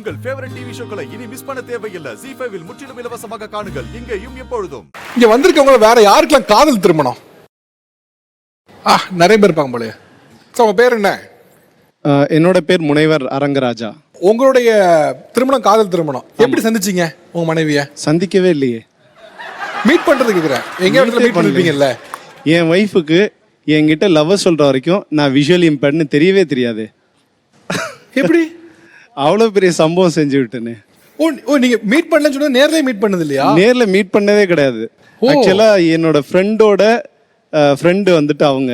உங்கள் favourite TV ஷோக்களை இனி miss பண்ண தேவையில்லை. ZEE5 இல் முற்றிலும் இலவசமாக காணுங்கள். இங்கேயும் எப்பொழுதும். இங்க வந்திருக்கவங்க வேற யாருக்கெல்லாம் காதல் திருமணம்? நிறைய பேர் இருப்பாங்க போலயே. உங்க பேர் என்ன? என்னோட பேர் முனைவர் அரங்கராஜா. உங்களுடைய திருமணம் காதல் திருமணம். எப்படி சந்திச்சீங்க உங்க மனைவிய? சந்திக்கவே இல்லையே. மீட் பண்றது கேக்குறேன். எங்க இடத்துல மீட் பண்ணிருப்பீங்கல்ல? என் ஒய்ஃபுக்கு என்கிட்ட லவ் சொல்ற வரைக்கும் நான் விஷுவல் இம்பேர்ட்னு தெரியவே தெரியாது. எப்படி? அவ்வளவு பெரிய சம்பவம் செஞ்சு விட்டேன்னு. ஓ நீங்க மீட் பண்ணலன்னு சொன்னா நேர்லயே மீட் பண்ணது இல்லையா? நேர்ல மீட் பண்ணதே கிடையாது. ஆக்சுவலா என்னோட ஃப்ரெண்டோட ஃப்ரெண்டு வந்துட்டு அவங்க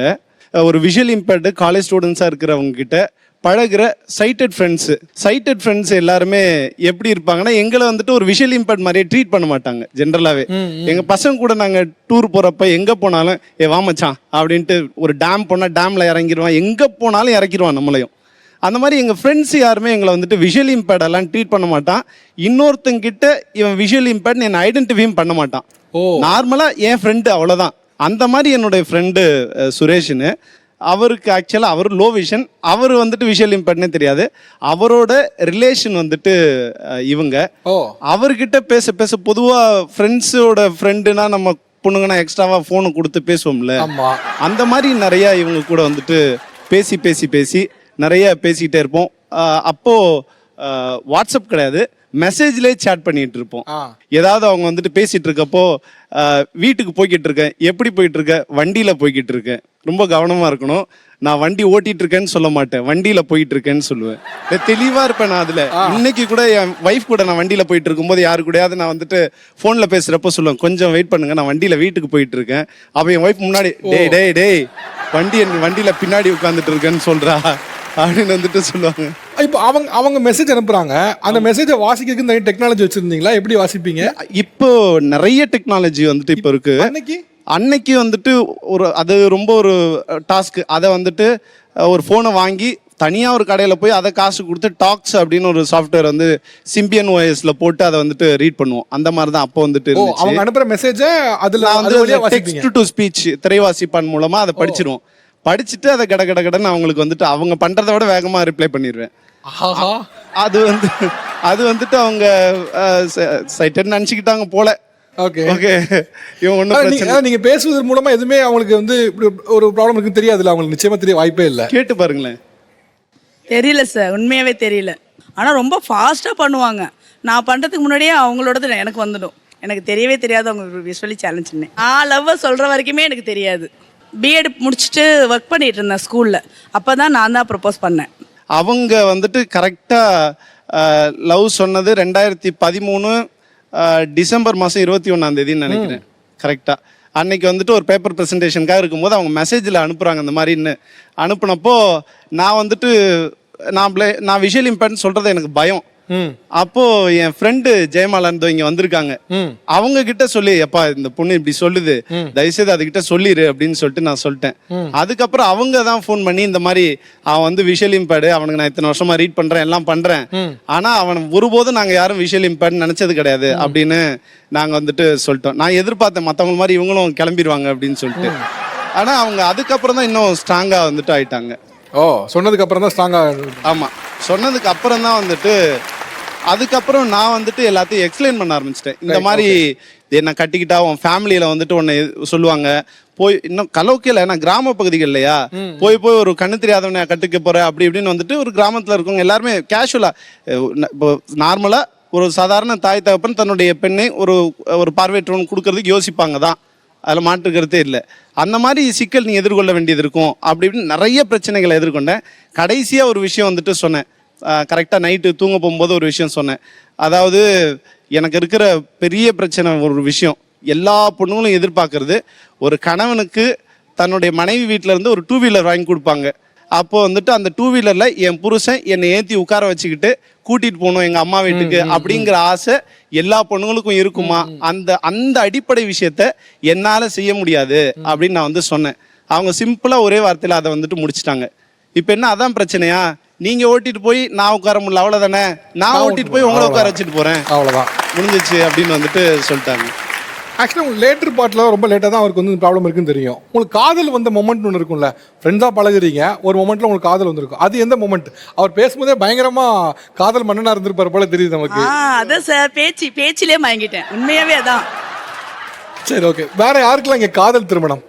ஒரு விஷுவல் இம்பேர்டு காலேஜ் ஸ்டூடெண்ட்ஸா இருக்கிறவங்க கிட்ட பழகுற சைட்டட் ஃப்ரெண்ட்ஸ் எல்லாருமே எப்படி இருப்பாங்கன்னா எங்களை வந்துட்டு ஒரு விஷுவல் இம்பேர்ட் மாதிரியே ட்ரீட் பண்ண மாட்டாங்க ஜென்ரலாவே. எங்க பசங்க கூட நாங்க டூர் போறப்ப எங்க போனாலும் வாமச்சான் அப்படின்ட்டு ஒரு டேம் போனா டேம்ல இறங்கிடுவான், எங்க போனாலும் இறக்கிடுவான் நம்மளையும். அந்த மாதிரி எங்கள் ஃப்ரெண்ட்ஸ் யாருமே எங்களை வந்துட்டு விஷுவல் இம்பேர்டெல்லாம் ட்ரீட் பண்ண மாட்டான். இன்னொருத்தங்கிட்ட இவன் விஷுவல் இம்பேர்ட் என்னை ஐடென்டிஃபையும் பண்ண மாட்டான். நார்மலாக என் ஃப்ரெண்டு அவ்வளோதான். அந்த மாதிரி என்னுடைய ஃப்ரெண்டு சுரேஷ்னு, அவருக்கு ஆக்சுவலாக அவர் லோ விஷன், அவர் வந்துட்டு விஷுவல் இம்பேர்ட்னே தெரியாது. அவரோட ரிலேஷன் வந்துட்டு இவங்க. அவர்கிட்ட பேச பேச பொதுவாக ஃப்ரெண்ட்ஸோட ஃப்ரெண்டுனா நம்ம பொண்ணுங்கன்னா எக்ஸ்ட்ராவாக ஃபோனை கொடுத்து பேசுவோம்ல, அந்த மாதிரி நிறையா இவங்க கூட வந்துட்டு பேசி நிறைய பேசிக்கிட்டே இருப்போம். அப்போ வாட்ஸ்அப் கிடையாது, மெசேஜ்லேயே சேட் பண்ணிட்டு இருப்போம். ஏதாவது அவங்க வந்துட்டு பேசிட்டு இருக்கப்போ வீட்டுக்கு போய்கிட்டு இருக்கேன், எப்படி போயிட்டு இருக்க? வண்டியில போய்கிட்டு இருக்கேன், ரொம்ப கவனமா இருக்கணும், நான் வண்டி ஓட்டிட்டு இருக்கேன்னு சொல்ல மாட்டேன், வண்டியில போயிட்டு இருக்கேன்னு சொல்லுவேன். தெளிவா இருப்பேன் நான் அதுல. இன்னைக்கு கூட என் வைஃப் கூட நான் வண்டியில போயிட்டு இருக்கும்போது யாரு கூடயாவது நான் வந்துட்டு போன்ல பேசுறப்போ சொல்லுவேன், கொஞ்சம் வெயிட் பண்ணுங்க, நான் வண்டியில வீட்டுக்கு போயிட்டு இருக்கேன். அப்ப என் வைஃப் முன்னாடி டேய் வண்டியில பின்னாடி உட்காந்துட்டு இருக்கேன்னு சொல்றா அப்படின்னு வந்துட்டு சொல்லுவாங்க. இப்போ அவங்க மெசேஜ் அனுப்புறாங்க, அந்த மெசேஜை வாசிக்கிறதுக்கு நிறைய டெக்னாலஜி வச்சிருந்தீங்களா? எப்படி வாசிப்பீங்க? இப்போ நிறைய டெக்னாலஜி வந்துட்டு இப்போ இருக்கு. அன்னைக்கு வந்துட்டு அது ரொம்ப ஒரு டாஸ்க். அதை வந்துட்டு ஒரு ஃபோனை வாங்கி தனியாக ஒரு கடையில் போய் அதை காசு கொடுத்து டாக்ஸ் அப்படின்னு ஒரு சாஃப்ட்வேர் வந்து சிம்பியன் OSல போட்டு அதை வந்துட்டு ரீட் பண்ணுவோம். அந்த மாதிரி தான் அப்போ வந்துட்டு அவங்க அனுப்புற மெசேஜை அதில் வந்து டெக்ஸ்ட் டு ஸ்பீச் திரைவாசிப்பான் மூலமாக அதை படிச்சிருவோம். படிச்சுட்டு அதை கடன்னு அவங்களுக்கு வந்துட்டு அவங்க பண்றதை விட வேகமா ரிப்ளை பண்ணிடுவேன். அது வந்துட்டு அவங்க சைட்டட் நினைச்சுக்கிட்டாங்க போல. நீங்க பேசுவதன் மூலமா எதுவுமே அவங்களுக்கு வந்து ஒரு ப்ராப்ளம் இருக்குன்னு தெரியாதுல்ல? அவங்களுக்கு நிச்சயமா தெரிய வாய்ப்பே இல்லை. கேட்டு பாருங்களேன். தெரியல சார், உண்மையாவே தெரியல. ஆனா ரொம்ப ஃபாஸ்டா பண்ணுவாங்க. நான் பண்றதுக்கு முன்னாடியே அவங்களோடது எனக்கு வந்துடும். எனக்கு தெரியவே தெரியாது அவங்க விஷுவலி சேலஞ்சுன்னு. லவ் சொல்ற வரைக்குமே எனக்கு தெரியாது. பிஎட் முடிச்சுட்டு ஒர்க் பண்ணிட்டு இருந்தேன் ஸ்கூல்ல. அப்பதான் நான் தான் ப்ரப்போஸ் பண்ணேன். அவங்க வந்துட்டு கரெக்டா லவ் சொன்னது 2013 டிசம்பர் மாதம் 21 நினைக்கிறேன் கரெக்டா. அன்னைக்கு வந்துட்டு ஒரு பேப்பர் ப்ரெசன்டேஷனுக்காக இருக்கும்போது அவங்க மெசேஜில் அனுப்புகிறாங்க இந்த மாதிரின்னு. அனுப்புனப்போ நான் வந்துட்டு நான் விஷுவல் இம்பேர்ட்னு சொல்றது எனக்கு பயம். அப்போ என் ஃப்ரெண்டு ஜெயமாலன் இங்க வந்திருக்காங்க, அவங்க கிட்ட சொல்லி, எப்பா இந்த பொண்ணு இப்படி சொல்லுது, தயவுசெய்து அதுகிட்ட சொல்லிடு அப்படின்னு சொல்லிட்டு நான் சொல்லிட்டேன். அதுக்கப்புறம் அவங்க தான் ஃபோன் பண்ணி இந்த மாதிரி அவன் வந்து விஷுவல் இம்பேர்டு, அவனுக்கு நான் இத்தனை வருஷமா ரீட் பண்றேன் எல்லாம் பண்றேன், ஆனா அவன் ஒருபோதும் நாங்க யாரும் விஷுவல் இம்பேர்டு நினைச்சது கிடையாது அப்படின்னு நாங்க வந்துட்டு சொல்லிட்டோம். நான் எதிர்பார்த்தேன் மற்றவங்க மாதிரி இவங்களும் கிளம்பிடுவாங்க அப்படின்னு சொல்லிட்டு. ஆனா அவங்க அதுக்கப்புறம் தான் இன்னும் ஸ்ட்ராங்கா வந்துட்டு ஆயிட்டாங்க. சொன்னதுக்கு அப்புறம் தான் ஸ்ட்ராங்கா. ஆமா, சொன்னதுக்கு அப்புறம் தான் வந்துட்டு அதுக்கப்புறம் நான் வந்துட்டு எல்லாத்தையும் எக்ஸ்பிளைன் பண்ண ஆரம்பிச்சிட்டேன். இந்த மாதிரி என்ன கட்டிக்கிட்டா உன் ஃபேமிலியில வந்துட்டு உன்னை சொல்லுவாங்க, போய் இன்னும் கலோக்கியல நான் கிராம பகுதிகள் இல்லையா, போய் ஒரு கண்ணு தெரியாதவனை கட்டுக்க போற அப்படி இப்படின்னு வந்துட்டு ஒரு கிராமத்துல இருக்கவங்க எல்லாருமே கேஷுவலா இப்போ நார்மலா ஒரு சாதாரண தாய் தகப்பன் தன்னுடைய பெண்ணை ஒரு பார்வையற்றவன் கொடுக்கறதுக்கு யோசிப்பாங்க தான், அதில் மாற்றுக்கிறதே இல்லை. அந்த மாதிரி சிக்கல் நீ எதிர்கொள்ள வேண்டியது இருக்கும் அப்படி இப்படின்னு நிறைய பிரச்சனைகளை எதிர்கொண்டேன். கடைசியாக ஒரு விஷயம் வந்துட்டு சொன்னேன். கரெக்டாக நைட்டு தூங்க போகும்போது ஒரு விஷயம் சொன்னேன். அதாவது எனக்கு இருக்கிற பெரிய பிரச்சனை ஒரு விஷயம், எல்லா பொண்ணுங்களும் எதிர்பார்க்கறது ஒரு கணவனுக்கு தன்னுடைய மனைவி வீட்டில் இருந்து ஒரு 2 வீலர் வாங்கி கொடுப்பாங்க. அப்போ வந்துட்டு அந்த 2 வீலரில் என் புருஷன் என்னை ஏற்றி உட்கார வச்சுக்கிட்டு கூட்டிகிட்டு போகணும் எங்கள் அம்மா வீட்டுக்கு அப்படிங்கிற ஆசை எல்லா பொண்ணுங்களுக்கும் இருக்குமா? அந்த அடிப்படை விஷயத்த என்னால் செய்ய முடியாது அப்படின்னு நான் வந்து சொன்னேன். அவங்க சிம்பிளாக ஒரே வார்த்தையில் அதை வந்துட்டு முடிச்சிட்டாங்க. இப்போ என்ன அதான் பிரச்சனையா? நீங்க ஓட்டிட்டு போய் நான் உட்கார முடியல, அவ்வளவுதானே, நான் ஓட்டிட்டு போய் உங்களை உட்கார வச்சுட்டு போறேன், அவ்வளவுதான் முடிஞ்சிச்சு அப்படின்னு வந்துட்டு சொல்லிட்டாங்க. ஆக்சுவலாக உங்களுக்கு லேட்டர் பார்ட்டில் ரொம்ப லேட்டாக தான் அவருக்கு வந்து ப்ராப்ளம் இருக்குன்னு தெரியும். உங்களுக்கு காதல் வந்த மொமெண்ட் ஒன்று இருக்கும்ல, ஃப்ரெண்ட்ஸாக பழகுறீங்க, ஒரு மொமெண்ட்டில் உங்களுக்கு காதல் வந்திருக்கும். அது எந்த மொமெண்ட்? அவர் பேசும்போதே பயங்கரமாக காதல் மன்னனாக இருந்திருப்பார் போல தெரியுது நமக்கு. அதான் சார், பேச்சிலே மயங்கிட்டேன், உண்மையாவே அதான். சரி, ஓகே. வேற யாருக்கெல்லாம் இங்கே காதல் திருமணம்?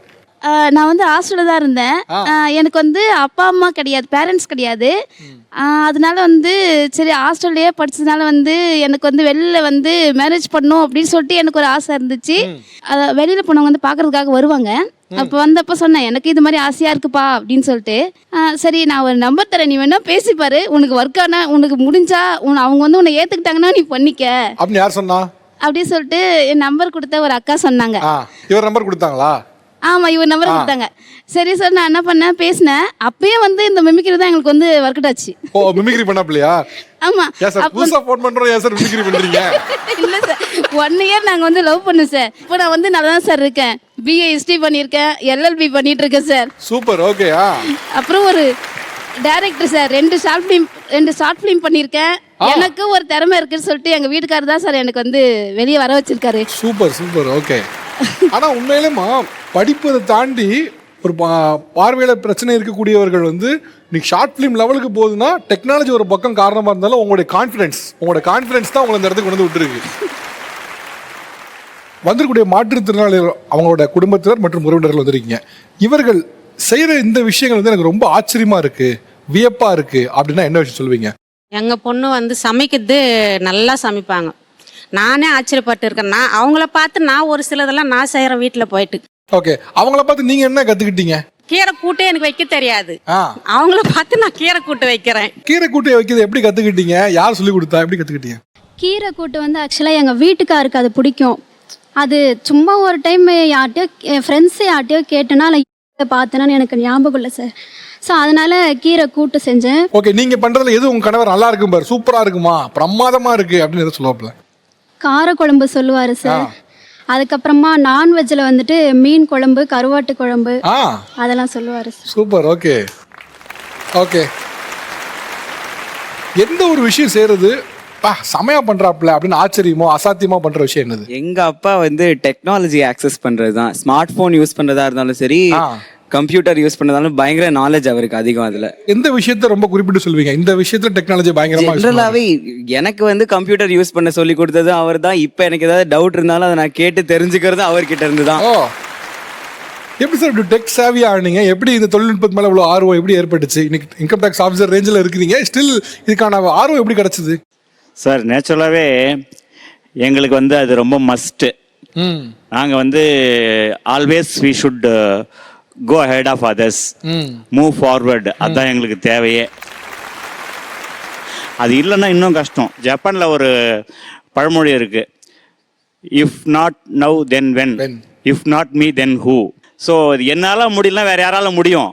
நான் வந்து ஹாஸ்டலில் தான் இருந்தேன். எனக்கு வந்து அப்பா அம்மா கிடையாது, பேரண்ட்ஸ் கிடையாது. அதனால வந்து சரி ஹாஸ்டல்லையே படிச்சதுனால வந்து எனக்கு வந்து வெளியில் வந்து மேரேஜ் பண்ணணும் அப்படின்னு சொல்லிட்டு எனக்கு ஒரு ஆசை இருந்துச்சு. வெளியில் போனவங்க வந்து பார்க்கறதுக்காக வருவாங்க. அப்போ வந்தப்போ சொன்னேன், எனக்கு இது மாதிரி ஆசையாக இருக்குப்பா அப்படின்னு சொல்லிட்டு. சரி நான் ஒரு நம்பர் தரேன், நீ வேணா பேசிப்பாரு, உனக்கு ஒர்க் ஆனால் உனக்கு முடிஞ்சா அவங்க வந்து உன்னை ஏற்றுக்கிட்டாங்கன்னா நீ பண்ணிக்க அப்படின்னு யார் சொன்னா? அப்படின்னு சொல்லிட்டு என் நம்பர் கொடுத்த ஒரு அக்கா சொன்னாங்க. இவர் நம்பர் கொடுத்தாங்களா? ஆமாம், இவர் நம்பர் கொடுத்தாங்க. சரி சார், நான் என்ன பண்ணேன், பேசினேன். அப்பயே வந்து இந்த மிமிக்ரி தான் எங்களுக்கு வந்து ஒர்க் அவுட் ஆச்சு. ஓ, மிமிக்ரி பண்ணப்பலையா? ஆமாம். புதுசாக ஃபோன் பண்ணுறோம், ஏன் சார் மிமிக்ரி பண்ணுறீங்க? இல்லை சார், 1 இயர் நாங்கள் வந்து லவ் பண்ணோம் சார். இப்போ நான் வந்து நல்லா தான் சார் இருக்கேன். பிஏ ஹிஸ்ட்ரி பண்ணியிருக்கேன், எல்எல்பி பண்ணிட்டு இருக்கேன் சார். Super, okay. அப்புறம் ஒரு டைரக்டர் சார், 2 ஷார்ட் ஃபிலிம் பண்ணியிருக்கேன். எனக்கு ஒரு திறமை இருக்குன்னு சொல்லிட்டு எங்கள் வீட்டுக்காரர் தான் சார் எனக்கு வந்து வெளியே வர வச்சிருக்காரு. Super super, okay. ஆனால் உண்மையிலேமா படிப்பதை தாண்டி ஒரு பார்வையில் பிரச்சனை இருக்கக்கூடியவர்கள் வந்து இன்னைக்கு ஷார்ட் ஃபிலிம் லெவலுக்கு போகுதுன்னா டெக்னாலஜி ஒரு பக்கம் காரணமாக இருந்தாலும் உங்களுடைய கான்ஃபிடன்ஸ் தான் உங்களை இந்த இடத்துக்கு கொண்டு விட்டுருக்கு. வந்திருக்கக்கூடிய மாற்றுத்திறனாளிகள், அவங்களோட குடும்பத்தினர் மற்றும் உறவினர்கள் வந்திருக்கீங்க. இவர்கள் செய்கிற இந்த விஷயங்கள் வந்து எனக்கு ரொம்ப ஆச்சரியமாக இருக்குது, வியப்பாக இருக்குது அப்படின்னா என்ன விஷயம் சொல்லுவீங்க? எங்கள் பொண்ணு வந்து சமைக்கிறது நல்லா சமைப்பாங்க. நானே ஆச்சரியப்பட்டு இருக்கேன். நான் அவங்கள பார்த்து நான் ஒரு சிலதெல்லாம் நான் செய்கிறேன் வீட்டில் போயிட்டு. ஓகே, அவங்கள பார்த்து நீங்கள் என்ன கற்றுக்கிட்டீங்க? கீரை கூட்டே எனக்கு வைக்க தெரியாது, அவங்கள பார்த்து நான் கீரை கூட்டு வைக்கிறேன். கீரை கூட்டு வைக்கிறது எப்படி கற்றுக்கிட்டீங்க? யார் சொல்லி கொடுத்தா? எப்படி கற்றுக்கிட்டீங்க? கீரை கூட்டு வந்து ஆக்சுவலாக எங்கள் வீட்டுக்காருக்கு அது பிடிக்கும். அது சும்மா ஒரு டைம் யார்ட்டையோ என் ஃப்ரெண்ட்ஸு யார்ட்டையோ கேட்டேன்னா பார்த்தேன்னா எனக்கு ஞாபகம் இல்லை சார். ஸோ அதனால கீரை கூட்டு செஞ்சேன். ஓகே, நீங்கள் பண்ணுறதுல எது உங்கள் கணவர் நல்லா இருக்கும் பாரு, சூப்பராக இருக்குமா, பிரமாதமாக இருக்குது அப்படின்னு எதுவும் சொல்லுவாப்புல? காரக்குழம்பு சொல்லுவார் சார். அதுக்கப்புறமா நான்வெஜ்ஜில் வந்துட்டு மீன் குழம்பு, கருவாட்டு குழம்பு அதெல்லாம் சொல்லுவார் சார். Super, okay okay. எந்த ஒரு விஷயம் செய்கிறது செமையா பண்றாப்ல அப்படின்னு ஆச்சரியமோ அசாத்தியமா பண்ற விஷயம் என்னது? எங்க அப்பா வந்து டெக்னாலஜி ஆக்சஸ் பண்றது தான். ஸ்மார்ட் போன் யூஸ் பண்றதா இருந்தாலும் சரி, கம்ப்யூட்டர் யூஸ் பண்ணதாலும் பயங்கர நாலேஜ் அவருக்கு அதிகம். அதுல எந்த விஷயத்த ரொம்ப குறிப்பிட்டு சொல்வீங்க? இந்த விஷயத்துல டெக்னாலஜி பயங்கரமா ஜெனரலாவே எனக்கு வந்து கம்ப்யூட்டர் யூஸ் பண்ண சொல்லி கொடுத்தது அவர் தான். இப்ப எனக்கு ஏதாவது டவுட் இருந்தாலும் அதை நான் கேட்டு தெரிஞ்சுக்கிறது அவர்கிட்ட இருந்து தான். எப்படி சார் இப்படி டெக் சேவியா ஆனீங்க? எப்படி இந்த தொழில்நுட்பத்து மேல இவ்வளவு ஆர்வம் எப்படி ஏற்பட்டுச்சு? இன்னைக்கு இன்கம் டாக்ஸ் ஆஃபீஸர் ரேஞ்சில் இருக்கிறீங்க, ஸ்டில் இதுக்கான ஆர்வம் எப்படி கிடைச்சது? சார் நேச்சுரலாகவே எங்களுக்கு வந்து அது ரொம்ப மஸ்ட்டு. நாங்கள் வந்து always we should go ahead of others, move forward. அதுதான் எங்களுக்கு தேவையே. அது இல்லைன்னா இன்னும் கஷ்டம். ஜப்பானில் ஒரு பழமொழி இருக்கு, if not now then when, if not me then who. So என்னால் முடியலனா வேற யாரால முடியும்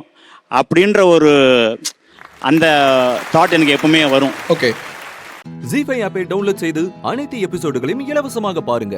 அப்படின்ற ஒரு அந்த தாட் எனக்கு எப்பவுமே வரும். ஓகே, ZEE5 ஆப்பை டவுன்லோட் செய்து அனைத்து எபிசோடுகளையும் இலவசமாக பாருங்க.